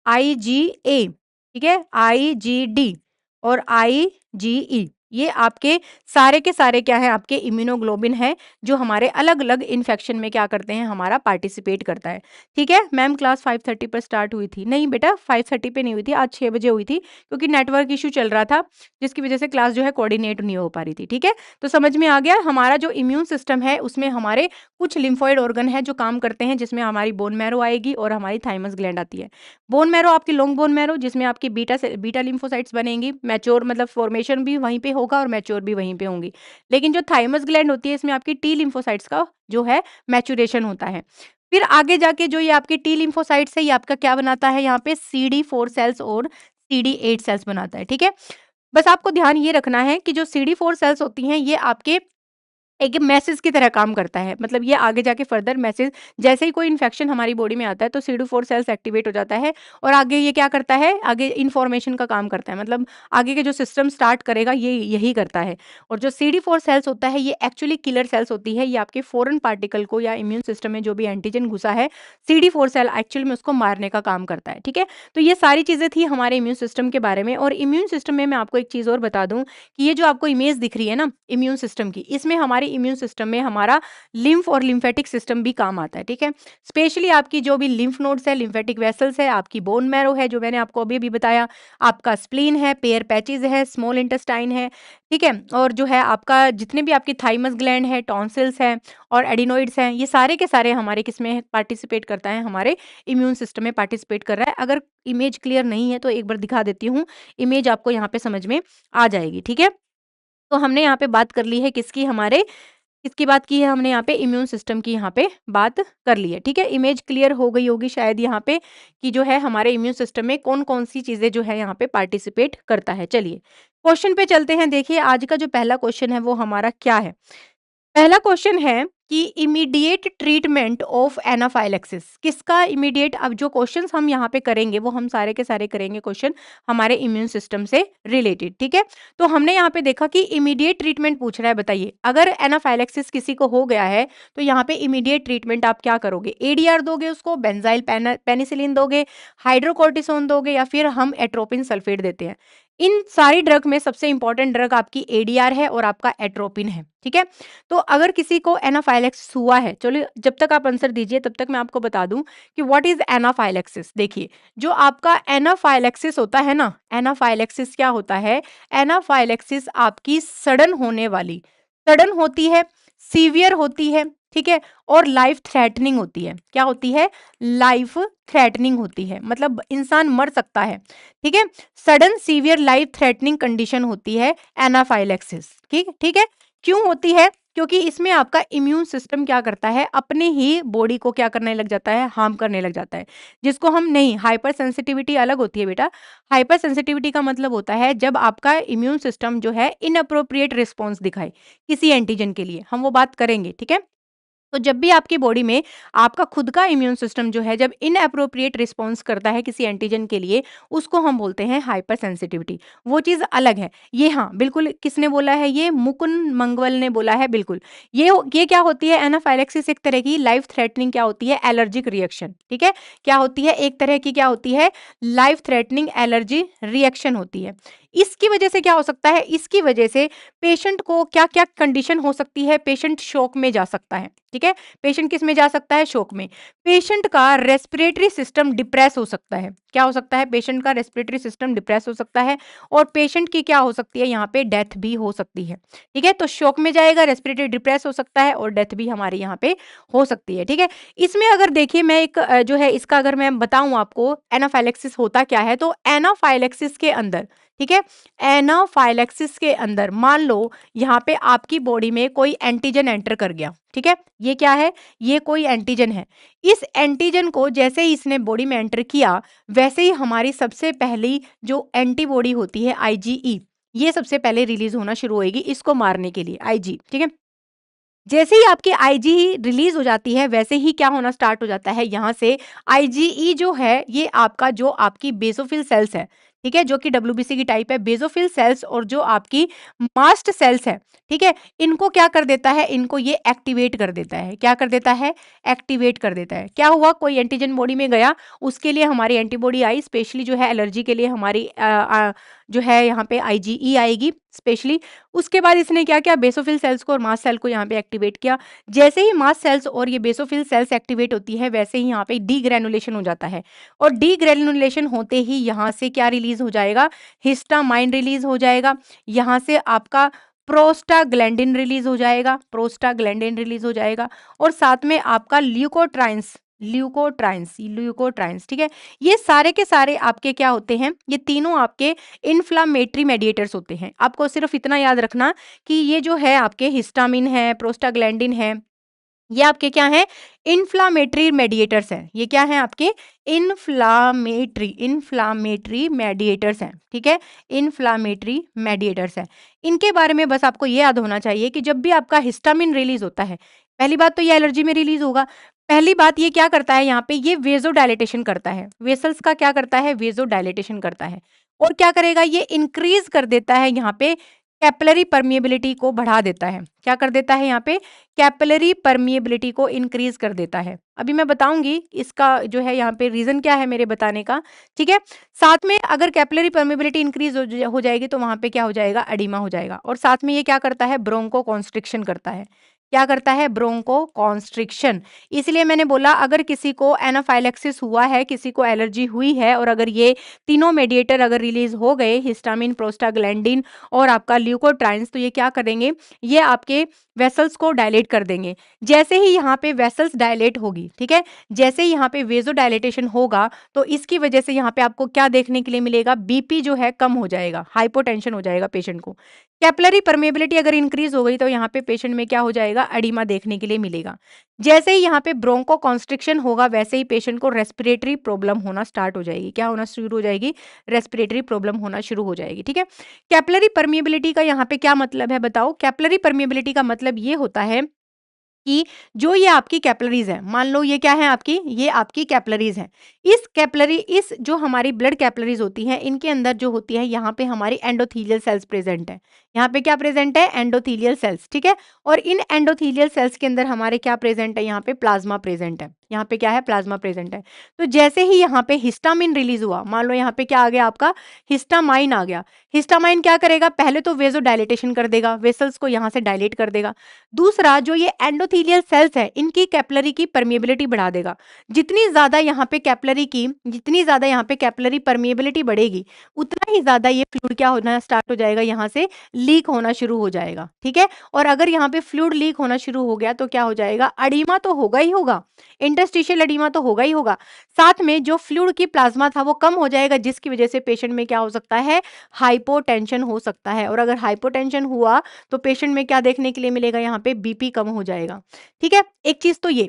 आईजीए, ठीक है, आईजीडी और आईजीई। ये आपके सारे के सारे क्या हैं? आपके इम्यूनोग्लोबिन हैं जो हमारे अलग-अलग इन्फेक्शन में क्या करते हैं? हमारा पार्टिसिपेट करता है, ठीक है। मैम क्लास 5:30 पर स्टार्ट हुई थी। नहीं बेटा 5:30 पे नहीं हुई थी, आज 6 बजे हुई थी क्योंकि नेटवर्क इश्यू चल रहा था जिसकी वजह से क्लास जो है कोऑर्डिनेट नहीं हो पा रही थी, ठीक है। तो समझ में आ गया? हमारा जो इम्यून सिस्टम है उसमें हमारे कुछ लिम्फोइड ऑर्गन है जो काम करते हैं जिसमें हमारी बोन मैरो आएगी और हमारी थाइमस ग्लैंड आती है। बोन मैरो आपकी लॉन्ग बोन मैरो जिसमें आपकी बीटा लिम्फोसाइट्स बनेंगी, मैच्योर मतलब फॉर्मेशन भी वहीं पे होगा और मैच्योर भी वहीं पे होंगी। लेकिन जो थाइमस ग्लैंड होती है इसमें आपकी टी लिम्फोसाइट्स का जो है मैच्योरेशन होता है। फिर आगे जाके जो ये आपकी टी लिम्फोसाइट्स है ये आपका क्या बनाता है? यहाँ पे CD4 सेल्स और CD8 सेल्स बनाता है, ठीक है। बस आपको ध्यान ये रखना है कि जो CD4 सेल्स होती हैं ये आपके एक मैसेज की तरह काम करता है। मतलब ये आगे जाके फर्दर मैसेज, जैसे ही कोई इन्फेक्शन हमारी बॉडी में आता है तो CD4 सेल्स एक्टिवेट हो जाता है और आगे ये क्या करता है? आगे इन्फॉर्मेशन का काम करता है। मतलब आगे के जो सिस्टम स्टार्ट करेगा ये यही करता है। और जो CD4 सेल्स होता है ये एक्चुअली किलर सेल्स होती है। ये आपके फॉरेन पार्टिकल को या इम्यून सिस्टम में जो भी एंटीजन घुसा है, CD4 सेल एक्चुअल में उसको मारने का काम करता है, ठीक है। तो ये सारी चीज़ें थी हमारे इम्यून सिस्टम के बारे में। और इम्यून सिस्टम में मैं आपको एक चीज़ और बता दूँ कि ये जो आपको इमेज दिख रही है ना इम्यून सिस्टम की, इसमें हमारे इम्यून सिस्टम में हमारा लिम्फ और लिम्फेटिक सिस्टम भी काम आता है, ठीक है। स्पेशली आपकी जो भी लिम्फ नोड्स है, लिम्फेटिक वेसल्स है, आपकी बोन मैरो है जो मैंने आपको अभी बताया, आपका स्प्लीन है, पेयर पैचेज है, स्मॉल इंटेस्टाइन है, ठीक है। और जो है आपका जितने भी आपकी थाइमस ग्लैंड है, टॉन्सिल्स है और एडिनोइड्स हैं, ये सारे के सारे हमारे किसमें पार्टिसिपेट करता है? हमारे इम्यून सिस्टम में पार्टिसिपेट कर रहा है। अगर इमेज क्लियर नहीं है तो एक बार दिखा देती हूँ, इमेज आपको यहाँ पे समझ में आ जाएगी, ठीक है। तो हमने यहाँ पे बात कर ली है किसकी? हमारे किसकी बात की है हमने यहाँ पे? इम्यून सिस्टम की यहाँ पे बात कर ली है, ठीक है। इमेज क्लियर हो गई होगी शायद यहाँ पे कि जो है हमारे इम्यून सिस्टम में कौन-कौन सी चीज़ें जो है यहाँ पे पार्टिसिपेट करता है। चलिए, क्वेश्चन पे चलते हैं। देखिए आज का जो पहला क्वेश्चन है वो हमारा क्या है? पहला क्वेश्चन है कि इमीडिएट ट्रीटमेंट ऑफ एनाफाइलेक्सिस किसका? इमीडिएट। अब जो क्वेश्चंस हम यहाँ पे करेंगे वो हम सारे के सारे करेंगे क्वेश्चन हमारे इम्यून सिस्टम से रिलेटेड, ठीक है। तो हमने यहाँ पे देखा कि इमीडिएट ट्रीटमेंट पूछ रहा है। बताइए अगर एनाफाइलेक्सिस किसी को हो गया है तो यहाँ पे इमीडिएट ट्रीटमेंट आप क्या करोगे? ADR दोगे उसको, बेंजाइल पेनिसिलिन दोगे, हाइड्रोकोर्टिसोन दोगे या फिर हम एट्रोपिन सल्फेट देते हैं? इन सारी ड्रग में सबसे इंपॉर्टेंट ड्रग आपकी एडीआर है और आपका एट्रोपिन है, ठीक है। तो अगर किसी को एनाफाइलेक्सिस हुआ है, चलिए जब तक आप आंसर दीजिए तब तक मैं आपको बता दूं कि व्हाट इज एनाफाइलेक्सिस। देखिए, जो आपका एनाफाइलेक्सिस होता है ना, एनाफाइलेक्सिस क्या होता है? एनाफाइलेक्सिस आपकी सडन होने वाली, सडन होती है, सीवियर होती है, ठीक है, और लाइफ थ्रेटनिंग होती है। क्या होती है? लाइफ थ्रेटनिंग होती है, मतलब इंसान मर सकता है, ठीक है। Sudden severe life threatening condition होती है एनाफाइलेक्सिस, ठीक ठीक है। क्यों होती है? क्योंकि इसमें आपका इम्यून सिस्टम क्या करता है, अपने ही बॉडी को क्या करने लग जाता है, हार्म करने लग जाता है, जिसको हम नहीं, हाइपर सेंसिटिविटी अलग होती है बेटा। हाइपर सेंसिटिविटी का मतलब होता है जब आपका इम्यून सिस्टम जो है इनअप्रोप्रिएट रिस्पॉन्स दिखाए किसी एंटीजन के लिए, हम वो बात करेंगे, ठीक है। तो जब भी आपकी बॉडी में आपका खुद का इम्यून सिस्टम जो है जब इनअप्रोप्रिएट रिस्पॉन्स करता है किसी एंटीजन के लिए, उसको हम बोलते हैं हाइपर सेंसिटिविटी। वो चीज़ अलग है। ये हाँ, बिल्कुल किसने बोला है? ये मुकुंद मंगवल ने बोला है, बिल्कुल। ये क्या होती है? एनाफाइलेक्सिस एक तरह की लाइफ थ्रेटनिंग क्या होती है? एलर्जिक रिएक्शन, ठीक है? क्या होती है? एक तरह की क्या होती है? लाइफ थ्रेटनिंग एलर्जी रिएक्शन होती है। इसकी वजह से क्या हो सकता है? इसकी वजह से पेशेंट को क्या-क्या कंडीशन हो सकती है? पेशेंट शॉक में जा सकता है, ठीक है? पेशेंट किस में जा सकता है? शॉक में। पेशेंट का रेस्पिरेटरी सिस्टम डिप्रेस हो सकता है। क्या हो सकता है? पेशेंट का रेस्पिरेटरी सिस्टम डिप्रेस हो सकता है और पेशेंट की क्या हो सकती है? यहाँ पे डेथ भी हो सकती है, ठीक है? तो शॉक में जाएगा, रेस्पिरेटरी डिप्रेस हो सकता है और डेथ भी हमारे यहाँ पे हो सकती है, ठीक है? इसमें अगर देखिए मैं एक जो है इसका अगर मैं बताऊँ आपको एनाफाइलेक्सिस होता क्या है, तो एनाफाइलेक्सिस के अंदर, ठीक है? एनाफाइलेक्सिस के अंदर मान लो यहाँ पे आपकी बॉडी में कोई एंटीजन एंटर कर गया, ठीक है। ये क्या है? ये कोई एंटीजन है। इस एंटीजन को जैसे ही इसने बॉडी में एंटर किया, वैसे ही हमारी सबसे पहली जो एंटीबॉडी होती है आईजीई, ये सबसे पहले रिलीज होना शुरू होएगी इसको मारने के लिए, आईजी, ठीक है। जैसे ही आपकी आईजी रिलीज हो जाती है, वैसे ही क्या होना स्टार्ट हो जाता है, यहाँ से आईजीई जो है ये आपका जो आपकी बेसोफिल सेल्स है, ठीक है, जो कि डब्ल्यूबीसी की टाइप है, बेसोफिल सेल्स और जो आपकी मास्ट सेल्स है, ठीक है, इनको क्या कर देता है, इनको ये एक्टिवेट कर देता है। क्या कर देता है? एक्टिवेट कर देता है। क्या हुआ? कोई एंटीजन बॉडी में गया, उसके लिए हमारी एंटीबॉडी आई, स्पेशली जो है एलर्जी के लिए हमारी जो है यहाँ पे आईजीई आएगी स्पेशली। उसके बाद इसने क्या किया? बेसोफिल सेल्स को और मास्ट सेल को यहाँ पे एक्टिवेट किया। जैसे ही मास्ट सेल्स और ये बेसोफिल सेल्स एक्टिवेट होती है, वैसे ही यहाँ पे डीग्रैनुलेशन हो जाता है और डीग्रैनुलेशन होते ही यहाँ से क्या रिलीज हो जाएगा? हिस्टामाइन रिलीज हो जाएगा। यहाँ से आपका प्रोस्टाग्लैंडिन रिलीज हो जाएगा, प्रोस्टाग्लैंडिन रिलीज हो जाएगा और साथ में आपका ल्यूकोट्राइन्स, ल्यूकोट्राइन्स, ठीक है। ये सारे के सारे आपके क्या होते हैं? ये तीनों आपके इन्फ्लामेटरी मेडिएटर्स होते हैं। आपको सिर्फ इतना याद रखना कि ये जो है आपके हिस्टामिन है, प्रोस्टाग्लैंडिन है, ये आपके क्या हैं? इन्फ्लामेटरी मेडिएटर्स हैं। ये क्या हैं आपके? इन्फ्लामेटरी मेडिएटर्स हैं, ठीक है? इन्फ्लामेटरी मेडिएटर्स हैं। इनके बारे में बस आपको ये याद होना चाहिए कि जब भी आपका हिस्टामिन रिलीज़ होता है, पहली बात तो ये एलर्जी में रिलीज़ होगा। पहली बात ये क्या करता है यहाँ पे? ये वेज़ोडायलेटेशन करता है। वेसल्स का क्या करता है? वेज़ोडायलेटेशन करता है। और क्या करेगा? ये इंक्रीज़ कर देता है यहाँ पे कैपिलरी परमिएबिलिटी को बढ़ा देता है। क्या कर देता है यहाँ पे? कैपिलरी परमिएबिलिटी को इंक्रीज कर देता है। अभी मैं बताऊंगी इसका जो है यहाँ पे रीजन क्या है मेरे बताने का, ठीक है। साथ में अगर कैपिलरी परमिएबिलिटी इंक्रीज हो जाएगी तो वहां पे क्या हो जाएगा? एडिमा हो जाएगा। और साथ में ये क्या करता है? ब्रोंको कॉन्स्ट्रिक्शन करता है। क्या करता है? Broncho constriction. इसलिए मैंने बोला अगर किसी को एनाफाइलेक्सिस हुआ है, किसी को एलर्जी हुई है और अगर ये तीनों मेडिएटर अगर रिलीज हो गए, हिस्टामिन, प्रोस्टाग्लैंडिन और आपका ल्यूकोट्राइन्स, तो ये क्या करेंगे? ये आपके वेसल्स को डायलेट कर देंगे। जैसे ही यहाँ पे वेसल्स डायलेट होगी, ठीक है, जैसे ही यहाँ पे वेजो डायलेटेशन होगा, तो इसकी वजह से यहाँ पे आपको क्या देखने के लिए मिलेगा? बीपी जो है कम हो जाएगा, हाइपोटेंशन हो जाएगा पेशेंट को। कैपिलरी परमेबिलिटी अगर इंक्रीज हो गई तो यहाँ पे पेशेंट में क्या हो जाएगा? एडिमा देखने के लिए मिलेगा। जैसे ही यहाँ पे ब्रोंको कॉन्स्ट्रिक्शन होगा, वैसे ही पेशेंट को रेस्पिरेटरी प्रॉब्लम होना स्टार्ट हो जाएगी। क्या होना शुरू हो जाएगी? रेस्पिरेटरी प्रॉब्लम होना शुरू हो जाएगी, ठीक है। कैपिलरी परमिएबिलिटी का यहाँ पे क्या मतलब है बताओ? कैपिलरी परमिएबिलिटी का मतलब ये होता है कि जो ये आपकी कैपिलरीज है, मान लो ये क्या है आपकी? ये आपकी कैपिलरीज है। इस जो हमारी ब्लड कैपिलरीज होती हैं, इनके अंदर जो होती है यहाँ पे हमारी एंडोथेलियल सेल्स प्रेजेंट है। यहाँ पे क्या प्रेजेंट है? एंडोथेलियल सेल्स, ठीक है। और इन एंडोथेलियल सेल्स के अंदर हमारे क्या प्रेजेंट है? यहाँ पे प्लाज्मा प्रेजेंट है। यहाँ पे क्या है, प्लाज्मा प्रेजेंट है। तो जैसे ही यहाँ पे हिस्टामिन रिलीज हुआ, मान लो यहाँ पे क्या आ गया आपका, हिस्टामाइन आ गया। हिस्टामाइन क्या करेगा, पहले तो वेजो डायलेटेशन कर देगा, वेसल्स को यहाँ से डायलेट कर देगा। दूसरा, जो ये एंडोथेलियल सेल्स है, इनकी कैपिलरी की परमिएबिलिटी बढ़ा देगा। जितनी ज्यादा यहाँ पे कैपिलरी परमिएबिलिटी बढ़ेगी, उतना ही ज्यादा ये फ्लूइड क्या होना स्टार्ट हो जाएगा, यहाँ से लीक होना शुरू हो जाएगा। ठीक है, और अगर यहाँ पे फ्लूइड लीक होना शुरू हो गया तो क्या हो जाएगा, अडीमा तो होगा ही होगा, इंटरस्टिशियल एडिमा तो होगा ही होगा, साथ में जो फ्लूइड की प्लाज्मा था वो कम हो जाएगा, जिसकी वजह से पेशेंट में क्या हो सकता है, हाइपोटेंशन हो सकता है। और अगर हाइपोटेंशन हुआ तो पेशेंट में क्या देखने के लिए मिलेगा, यहाँ पे बीपी कम हो जाएगा। ठीक है, एक चीज तो ये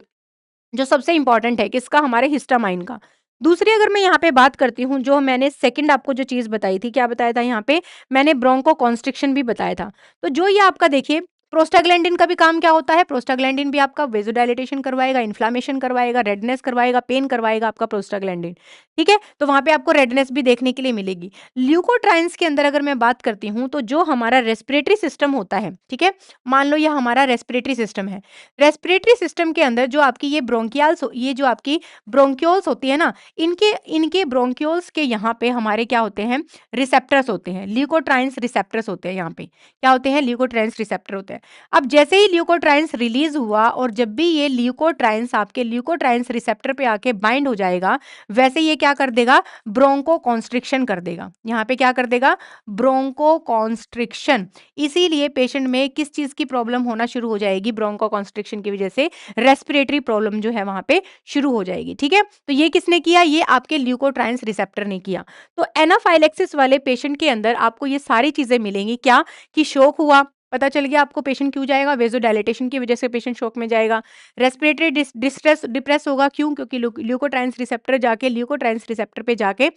जो सबसे इंपॉर्टेंट है किसका, हमारे हिस्टामाइन का। दूसरी अगर मैं यहाँ पे बात करती हूँ, जो मैंने सेकंड आपको जो चीज बताई थी, क्या बताया था यहाँ पे, मैंने ब्रोंको कॉन्स्ट्रिक्शन भी बताया था। तो जो ये आपका देखिए, प्रोस्टाग्लैंडिन का भी काम क्या होता है, प्रोस्टाग्लैंडिन भी आपका वेजोडाइलेटेशन करवाएगा, इन्फ्लामेशन करवाएगा, रेडनेस करवाएगा, पेन करवाएगा आपका प्रोस्टाग्लैंडिन। ठीक है, तो वहां पे आपको रेडनेस भी देखने के लिए मिलेगी। ल्यूकोट्राइन्स के अंदर अगर मैं बात करती हूँ, तो जो हमारा रेस्पिरेटरी सिस्टम होता है, ठीक है, मान लो ये हमारा रेस्पिरेटरी सिस्टम है। रेस्पिरेटरी सिस्टम के अंदर जो आपकी ये जो आपकी ब्रोंक्यूल्स होती है ना, इनके इनके ब्रोंक्यूल्स के यहाँ पे हमारे क्या होते हैं, रिसेप्टर्स होते हैं, ल्यूकोट्राइन्स रिसेप्टर्स होते हैं। यहाँ पे क्या होते हैं, ल्यूकोट्राइन्स रिसेप्टर होते हैं। अब जैसे ही ल्यूकोट्राइन्स रिलीज हुआ और जब भी ये ल्यूकोट्राइन्स आपके ल्यूकोट्राइन्स रिसेप्टर पे आके बाइंड हो जाएगा, वैसे ये क्या कर देगा, ब्रोंको कॉन्स्ट्रिक्शन कर देगा। यहाँ पे क्या कर देगा, ब्रोंको कॉन्स्ट्रिक्शन। इसीलिए पेशेंट में किस चीज की प्रॉब्लम होना शुरू हो जाएगी, ब्रोंको कॉन्स्ट्रिक्शन की वजह से रेस्पिरेटरी प्रॉब्लम जो है वहां पे शुरू हो जाएगी। ठीक है, तो ये किसने किया, ये आपके ल्यूकोट्राइन्स रिसेप्टर ने किया। तो एनाफाइलेक्सिस वाले पेशेंट के अंदर आपको ये सारी चीजें मिलेंगी, क्या कि शोक हुआ, पता चल गया आपको पेशेंट क्यों जाएगा, वेजोडाइलेटेशन की वजह से पेशेंट शोक में जाएगा। रेस्पिरेटरी डिस्ट्रेस डिप्रेस होगा, क्यों, क्योंकि ल्यूकोट्राइन्स रिसेप्टर जाके ल्यूकोट्राइन्स रिसेप्टर पे जाके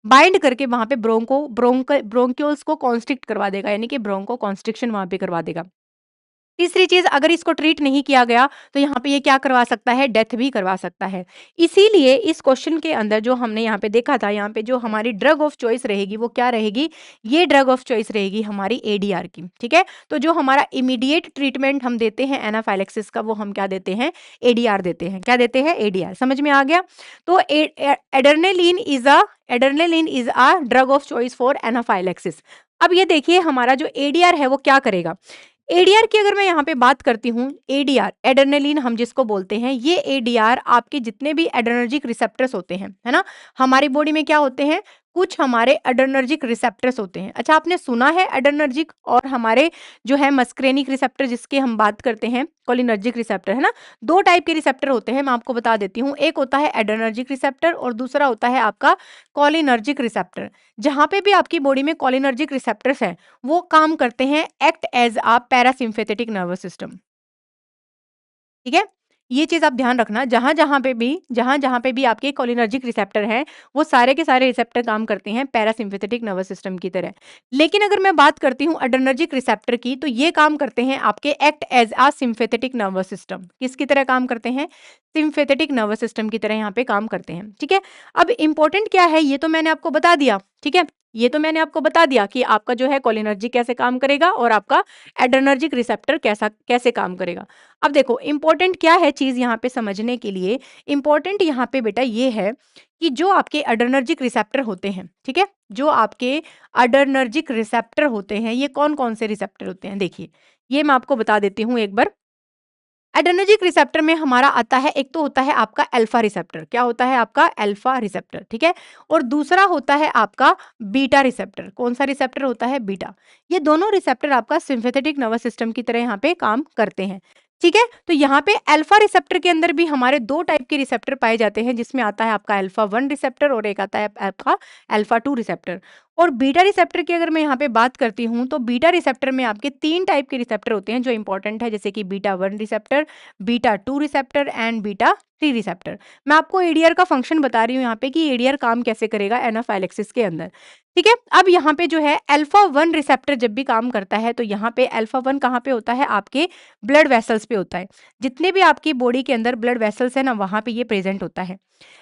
बाइंड करके वहां पे ब्रोंक्यूल्स को कॉन्स्ट्रिक्ट करवा देगा, यानी कि ब्रोंको कॉन्स्ट्रिक्शन वहां पे करवा देगा। तीसरी चीज, अगर इसको ट्रीट नहीं किया गया तो यहाँ पे ये क्या करवा सकता है, डेथ भी करवा सकता है। इसीलिए इस क्वेश्चन के अंदर जो हमने यहाँ पे देखा था, यहाँ पे जो हमारी ड्रग ऑफ चॉइस रहेगी वो क्या रहेगी, ये ड्रग ऑफ चॉइस रहेगी हमारी एडीआर की। ठीक है, तो जो हमारा इमीडिएट ट्रीटमेंट हम देते हैं एनाफाइलेक्सिस का, वो हम क्या देते हैं, एडीआर देते हैं। क्या देते हैं, एडीआर। समझ में आ गया। तो adrenaline is a drug of choice for anaphylaxis. अब ये देखिए, हमारा जो एडीआर है वो क्या करेगा। एडीआर की अगर मैं यहाँ पे बात करती हूँ, एडीआर एड्रेनलिन हम जिसको बोलते हैं, ये एडीआर आपके जितने भी एड्रेनर्जिक रिसेप्टर्स होते हैं, है ना, हमारी बॉडी में क्या होते हैं, कुछ हमारे एड्रेनर्जिक रिसेप्टर्स होते हैं। अच्छा, आपने सुना है एड्रेनर्जिक और हमारे जो है मस्क्रेनिक रिसेप्टर, जिसके हम बात करते हैं कोलिनर्जिक रिसेप्टर, है ना। दो टाइप के रिसेप्टर होते हैं, मैं आपको बता देती हूँ। एक होता है एड्रेनर्जिक रिसेप्टर और दूसरा होता है आपका कोलिनर्जिक रिसेप्टर। जहां पे भी आपकी बॉडी में कोलिनर्जिक रिसेप्टर्स हैं, वो काम करते हैं act as a parasympathetic nervous system. ठीक है, ये चीज आप ध्यान रखना, जहां जहां पे भी आपके कोलिनर्जिक रिसेप्टर हैं, वो सारे के सारे रिसेप्टर काम करते हैं पैरासिम्पैथेटिक नर्वस सिस्टम की तरह। लेकिन अगर मैं बात करती हूँ एड्रेनर्जिक रिसेप्टर की, तो ये काम करते हैं आपके act as a sympathetic nervous system. किसकी तरह काम करते हैं, सिम्पैथेटिक नर्वस सिस्टम की तरह यहाँ पे काम करते हैं। ठीक है, अब इंपॉर्टेंट क्या है, ये तो मैंने आपको बता दिया। ठीक है, ये तो मैंने आपको बता दिया कि आपका जो है कोलिनर्जिक कैसे काम करेगा और आपका एड्रेनर्जिक रिसेप्टर कैसे काम करेगा। अब देखो, इंपॉर्टेंट क्या है चीज यहाँ पे समझने के लिए, इंपॉर्टेंट यहाँ पे बेटा ये है कि जो आपके एड्रेनर्जिक रिसेप्टर होते हैं, ठीक है, जो आपके एड्रेनर्जिक रिसेप्टर होते हैं, ये कौन कौन से रिसेप्टर होते हैं, देखिए ये मैं आपको बता देती हूँ एक बार। एड्रेनर्जिक रिसेप्टर में हमारा आता है, एक तो होता है आपका अल्फा रिसेप्टर। क्या होता है आपका, अल्फा रिसेप्टर। ठीक है, और दूसरा होता है आपका बीटा रिसेप्टर। कौन सा रिसेप्टर होता है, बीटा। ये दोनों रिसेप्टर आपका सिम्पैथेटिक नर्वस सिस्टम की तरह यहाँ पे काम करते हैं। ठीक है, तो यहाँ पे अल्फा रिसेप्टर के अंदर भी हमारे दो टाइप के रिसेप्टर पाए जाते हैं, जिसमें आता है आपका अल्फा 1 रिसेप्टर और एक आता है आपका अल्फा 2 रिसेप्टर। और बीटा रिसेप्टर की अगर मैं यहाँ पे बात करती हूँ, तो बीटा रिसेप्टर में आपके तीन टाइप के रिसेप्टर होते हैं जो इंपॉर्टेंट है, जैसे कि beta 1 receptor, beta 2 receptor and beta 3 receptor. मैं आपको एडीआर का फंक्शन बता रही हूँ यहाँ पे कि एडीआर काम कैसे करेगा एनाफाइलेक्सिस के अंदर। ठीक है, अब यहाँ पे जो है अल्फा 1 रिसेप्टर जब भी काम करता है, तो यहाँ पे अल्फा 1 कहाँ पे होता है, आपके ब्लड वेसल्स पे होता है। जितने भी आपकी बॉडी के अंदर ब्लड वेसल्स है ना, वहां पे ये प्रेजेंट होता है।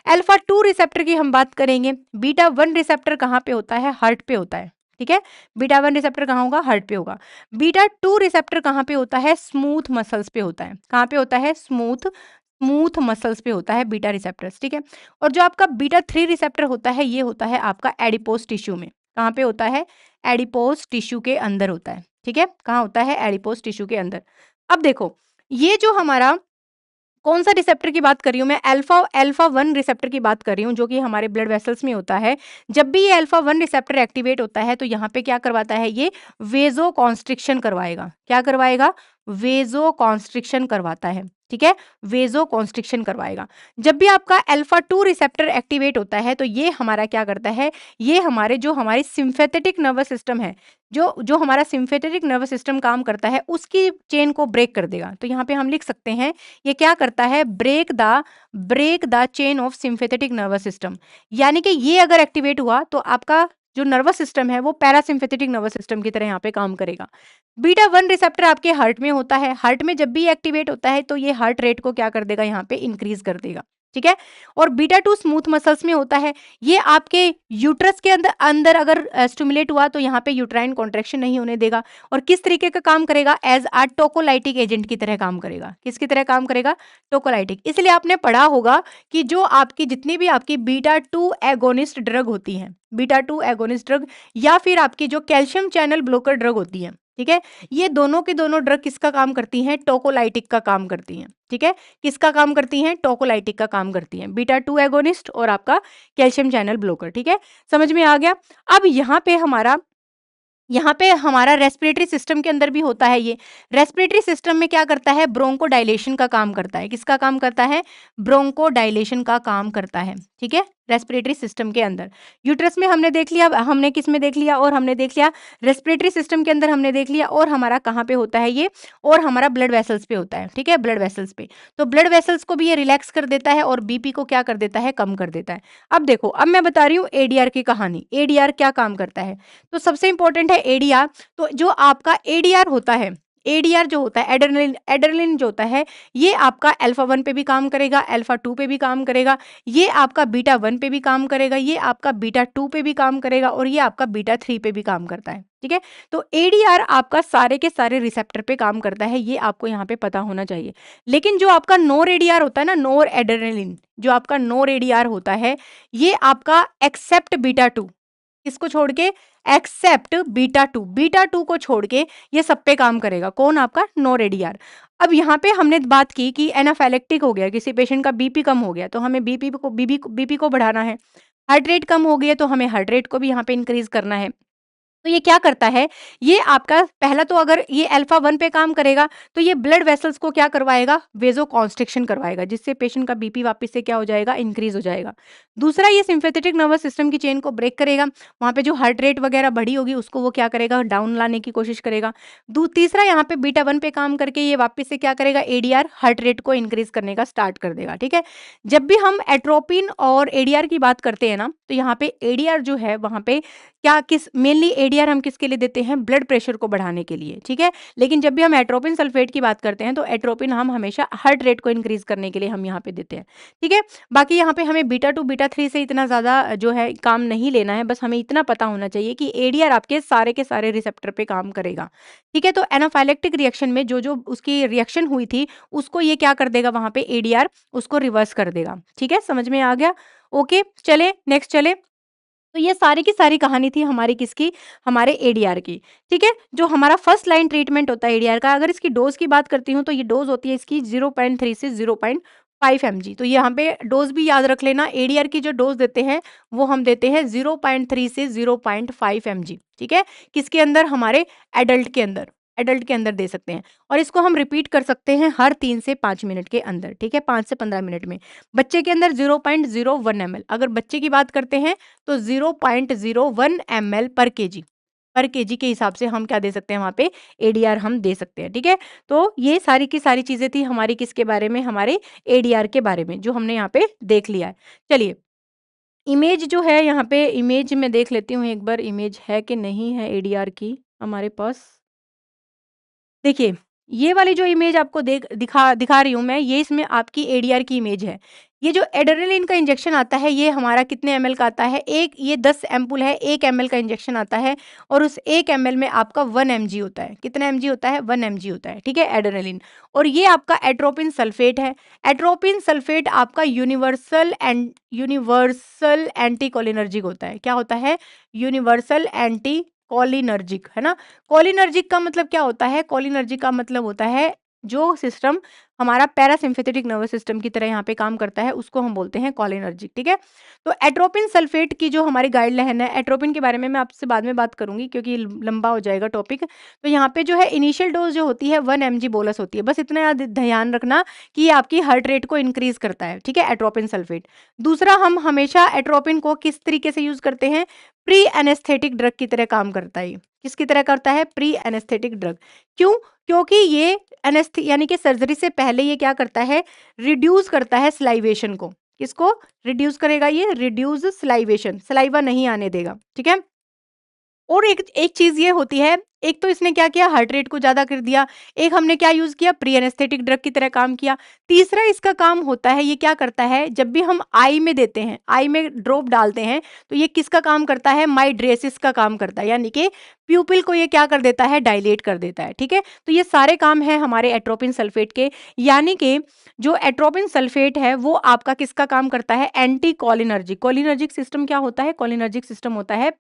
अल्फा 2 रिसेप्टर की हम बात करेंगे, बीटा 1 रिसेप्टर कहाँ पे होता है, हार्ट पे होता है। ठीक है, बीटा 1 रिसेप्टर कहाँ होगा, हार्ट पे होगा। बीटा 2 रिसेप्टर कहाँ पे होता है, स्मूथ मसल्स पे होता है। कहाँ पे होता है, स्मूथ स्मूथ मसल्स पे होता है बीटा रिसेप्टर्स, ठीक है? और जो आपका बीटा 3 रिसेप्टर होता है, ये होता है आपका एडिपोज टिश्यू में। कहाँ पे होता है? एडिपोज टिश्यू के अंदर होता है, ठीक है? कहाँ होता है? एडिपोज टिश्यू के अंदर। अब देखो, ये जो हमारा कौन-सा रिसेप्टर की बात कर रही हूँ मैं? अल्फा अल्फा 1 रिसेप्टर की बात कर रही हूँ, जो कि हमारे ब्लड वेसल्स में होता है। जब भी ये अल्फा 1 रिसेप्टर एक्टिवेट होता है, तो यहाँ पे क्या करवाता है ये? वेज़ो कॉन्स्ट्रिक्शन करवाएगा। क्या करवाएगा? वेज़ो कॉन्स्ट्रिक्शन करवाता है, ठीक है? वेज़ो कॉन्स्ट्रिक्शन करवाएगा। जब भी आपका अल्फा 2 रिसेप्टर एक्टिवेट होता है, तो ये हमारा क्या करता है? ये हमारे जो हमारी सिम्पैथेटिक नर्वस सिस्टम है, जो जो हमारा सिम्पैथेटिक नर्वस सिस्टम काम करता है, उसकी चेन को ब्रेक कर देगा। तो यहाँ पे हम लिख सकते हैं, ये क्या करता है? Break the chain of sympathetic nervous system. यानी कि ये अगर एक्टिवेट हुआ, तो आपका जो नर्वस सिस्टम है, वो पैरासिम्पैथेटिक नर्वस सिस्टम की तरह यहाँ पे काम करेगा। बीटा 1 रिसेप्टर आपके हार्ट में होता है। हार्ट में जब भी एक्टिवेट होता है, तो ये हार्ट रेट को क्या कर देगा? यहाँ पे इंक्रीज कर देगा, ठीक है? और बीटा 2 स्मूथ मसल्स में होता है। ये आपके यूट्रस के अंदर अंदर अगर स्टिमुलेट हुआ, तो यहाँ पे यूट्राइन कॉन्ट्रैक्शन नहीं होने देगा। और किस तरीके का काम करेगा? एज अ टोकोलाइटिक एजेंट की तरह काम करेगा। किसकी तरह काम करेगा? टोकोलाइटिक। इसलिए आपने पढ़ा होगा कि जो आपकी जितनी भी आपकी बीटा 2 एगोनिस्ट ड्रग होती हैं, बीटा 2 एगोनिस्ट ड्रग या फिर आपकी जो कैल्शियम चैनल ब्लॉकर ड्रग होती हैं, ठीक है? ये दोनों की दोनों ड्रग किसका काम करती हैं? टोकोलाइटिक का काम करती हैं, ठीक है? किसका काम करती हैं? टोकोलाइटिक का काम करती हैं। बीटा 2 एगोनिस्ट और आपका कैल्शियम चैनल ब्लॉकर, ठीक है? समझ में आ गया? अब यहाँ पे हमारा रेस्पिरेटरी सिस्टम के अंदर भी होता है ये। रेस्पिरेटरी सिस्टम में क्या करता है? ब्रोंकोडायलेशन का काम करता है। किसका काम करता है? ब्रोंकोडायलेशन का काम करता है, ठीक है? रेस्पिरेटरी सिस्टम के अंदर। यूट्रस में हमने देख लिया, हमने किस में देख लिया? और हमने देख लिया रेस्पिरेटरी सिस्टम के अंदर हमने देख लिया, और हमारा कहाँ पे होता है ये? और हमारा ब्लड वेसल्स पे होता है, ठीक है? ब्लड वेसल्स पे। तो ब्लड वेसल्स को भी ये रिलैक्स कर देता है और बीपी को क्या कर देता है? कम कर देता है। अब देखो, अब मैं बता रही हूँ एडीआर की कहानी। एडीआर क्या काम करता है? तो सबसे इंपॉर्टेंट है एडीआर। तो जो आपका एडीआर होता है, एडीआर जो होता है, एड्रेनलिन एड्रेनलिन जो होता है, ये आपका अल्फा 1 पे भी काम करेगा, अल्फा 2 पे भी काम करेगा, ये आपका बीटा 1 पे भी काम करेगा, ये आपका बीटा 2 पे भी काम करेगा, और ये आपका बीटा 3 पे भी काम करता है, ठीक है? तो एडीआर आपका सारे के सारे रिसेप्टर पे काम करता है, ये आपको यहाँ पे पता होना चाहिए। लेकिन जो आपका नोर एडीआर होता है ना, नोर एड्रेनलिन, जो आपका नोर एडीआर होता है, ये आपका एक्सेप्ट बीटा 2, किसको छोड़ के? एक्सेप्ट बीटा 2 को छोड़ के ये सब पे काम करेगा। कौन? आपका नोरेडियार। अब यहाँ पे हमने बात की कि एनाफाइलेक्टिक हो गया, किसी पेशेंट का बीपी कम हो गया, तो हमें बीपी को बढ़ाना है। हार्ट रेट कम हो गई है, तो हमें हार्ट रेट को भी यहाँ पे इंक्रीज करना है। तो ये क्या करता है? ये आपका पहला तो अगर ये अल्फा 1 पे काम करेगा, तो ये ब्लड वेसल्स को क्या करवाएगा? वेज़ो कॉन्स्ट्रिक्शन करवाएगा, जिससे पेशेंट का बीपी वापस से क्या हो जाएगा? इंक्रीज़ हो जाएगा। दूसरा, ये सिम्पैथेटिक नर्वस सिस्टम की चेन को ब्रेक करेगा। वहाँ पे जो हार्ट रेट वगैरह बढ़ी होगी, उसको वो क्या करेगा? डाउन लाने की कोशिश करेगा। दू तीसरा, यहाँ पे बीटा 1 पे काम करके ये वापस से क्या करेगा? एडीआर हार्ट रेट को इंक्रीज़ करने का स्टार्ट कर देगा, ठीक है? जब भी हम एट्रोपिन और एडीआर की बात करते हैं ना, तो यहाँ पे एडीआर जो है, वहाँ पे क्या किस मेनली एडीआर हम किसके लिए देते हैं? ब्लड प्रेशर को बढ़ाने के लिए, ठीक है? लेकिन जब भी हम एट्रोपिन सल्फेट की बात करते हैं, तो एट्रोपिन हम हमेशा हार्ट रेट को इंक्रीज करने के लिए हम यहाँ पे देते हैं, ठीक है? बाकी यहाँ पे हमें बीटा 2 बीटा 3 से इतना ज़्यादा जो है काम नहीं लेना है, बस हमें इतना पता होना चाहिए कि एडीआर आपके सारे के सारे रिसेप्टर पे काम करेगा, ठीक है? तो एनाफाइलेक्टिक रिएक्शन में जो-जो उसकी रिएक्शन हुई थी, उसको ये क्या कर देगा? वहाँ पे एडीआर उसको रिवर्स कर देगा, ठीक है? समझ में आ गया? ओके, चलें नेक्स्ट चलें। तो ये सारी की सारी कहानी थी हमारी किसकी? हमारे एडीआर की, ठीक है? जो हमारा फर्स्ट लाइन ट्रीटमेंट होता है एडीआर का, अगर इसकी डोज़ की बात करती हूँ, तो ये डोज़ होती है इसकी 0.3 से 0.5 एमजी। तो यहाँ पे डोज़ भी याद रख लेना, एडीआर की जो डोज़ देते हैं, वो हम देते हैं 0.3 से 0.5 एमजी, ठीक है? किसके अंदर? हमारे एडल्ट के अंदर दे सकते हैं, और इसको हम रिपीट कर सकते हैं हर 3 से 5 मिनट के अंदर, ठीक है? 5 से 15 मिनट में। बच्चे के अंदर 0.01 एमएल, अगर बच्चे की बात करते हैं, तो 0.01 एमएल पर केजी के हिसाब से हम क्या दे सकते हैं? वहाँ पे एडीआर हम दे सकते हैं, ठीक है? तो ये सारी की सारी चीज़ें थी हमारी किसके बारे में? हमारे एडीआर के बारे में, जो हमने यहाँ पे देख लिया है। चलिए, इमेज जो है यहाँ पे, इमेज मैं देख लेती हूँ एक बार, इमेज है कि नहीं है एडीआर की हमारे पास। देखिए, ये वाली जो इमेज आपको दिखा दिखा रही हूँ मैं, ये इसमें आपकी एडीआर की इमेज है। ये जो एड्रेनालिन का इंजेक्शन आता है, ये हमारा कितने एमएल का आता है? एक ये 10 एम्पुल है, 1 एमएल का इंजेक्शन आता है और उस 1 एमएल में आपका 1 एमजी होता है। कितना एमजी होता है? 1 एमजी होता है, ठीक है? एड्रेनालिन। और ये आपका एट्रोपिन सल्फेट है। एट्रोपिन सल्फेट आपका यूनिवर्सल एंटी कोलिनर्जिक होता है। क्या होता है? यूनिवर्सल एंटी कोलिनर्जिक, है ना? कोलिनर्जिक का मतलब क्या होता है? कोलिनर्जिक का मतलब होता है जो सिस्टम हमारा पैरासिम्पैथेटिक नर्वस सिस्टम की तरह यहाँ पे काम करता है, उसको हम बोलते हैं कोलिनर्जिक, ठीक है? तो एट्रोपिन सल्फेट की जो हमारी गाइडलाइन है, एट्रोपिन के बारे में मैं आपसे बाद में बात करूँगी क्योंकि लंबा हो जाएगा टॉपिक। तो यहाँ पे जो है इनिशियल डोज़ जो होती है 1 एमजी बोलस होती है। बस इतना याद ध्यान रखना कि ये आपकी हार्ट रेट को इंक्रीज़ करता है, ठीक है? Atropine sulphate. दूसरा, हम हमेशा एट्रोपिन को किस तरीके से यूज़ करते हैं? प्री एनेस्थेटिक ड्रग की तरह काम करता है ये। किसकी तरह करता है? Pre anaesthetic drug. क्यों? क्योंकि ये यानी कि सर्जरी से पहले ये क्या करता है? रिड्यूस करता है स्लाइवेशन को। किसको? रिड्यूस करेगा ये? रिड्यूस स्लाइवेशन, सलाइवा नहीं आने देगा, ठीक है? और एक एक चीज़ ये होती है, एक तो इसने क्या किया? हार्ट रेट को ज़्यादा कर दिया। एक हमने क्या यूज़ किया? प्री एनेस्थेटिक ड्रग की तरह काम किया। तीसरा इसका काम होता है, ये क्या करता है? जब भी हम आई में देते हैं, आई में ड्रॉप डालते हैं, तो ये किसका काम करता है? माइड्रेसिस का काम करता है, यानी कि प्यूपिल को ये क्या कर देता है? डायलेट कर देता है, ठीक है? तो ये सारे काम हैं हमारे एट्रोपिन सल्फेट के, यानी कि जो एट्रोपिन सल्फेट है, वो आपका किसका काम करता है? Anti cholinergic. कोलिनर्जिक सिस्टम क्या होता है? कोलिनर्जिक सिस्टम होता है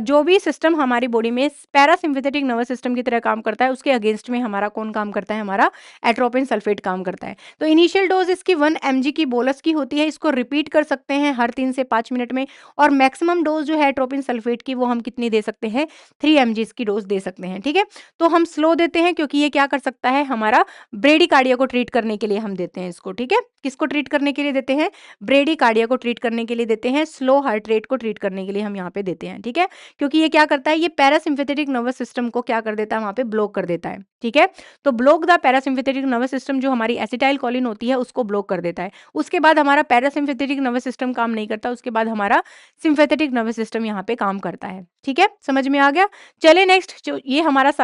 जो भी सिस्टम हमारी बॉडी में पैरासिम्पैथेटिक नर्वस सिस्टम की तरह काम करता है, उसके अगेंस्ट में हमारा कौन काम करता है? हमारा एट्रोपिन सल्फेट काम करता है। तो इनिशियल डोज इसकी 1 एमजी की बोलस की होती है। इसको रिपीट कर सकते हैं हर 3 से 5 मिनट में। और मैक्सिमम डोज जो है एट्रोपिन सल्फेट की, वो हम कितनी दे सकते हैं? 3 एमजी इसकी डोज दे सकते हैं, ठीक है? तो हम स्लो देते हैं क्योंकि ये क्या कर सकता है? हमारा ब्रेडिकार्डिया को ट्रीट करने के लिए हम देते हैं इसको, ठीक है? किसको ट्रीट करने के लिए देते हैं? ब्रेडिकार्डिया को ट्रीट करने के लिए देते हैं, स्लो हार्ट रेट को ट्रीट करने के लिए हम यहाँ पे देते हैं, ठीक है? क्योंकि ये क्या करता है? ये पैरासिम्पैथेटिक नर्वस सिस्टम को क्या कर देता है? वहाँ पे ब्लॉक कर देता है, ठीक है? तो block the parasympathetic nervous system, जो हमारी एसिटाइल कोलिन होती है, उसको ब्लॉक कर देता है। उसके बाद हमारा पैरासिम्पैथेटिक नर्वस सिस्टम काम नहीं करता, उसके बाद हमारा सिम्पैथेटिक नर्वस सिस्टम यहाँ पे काम करता है, ठीक है? समझ में आ गया? चलिए नेक्स्ट, जो ये हमारा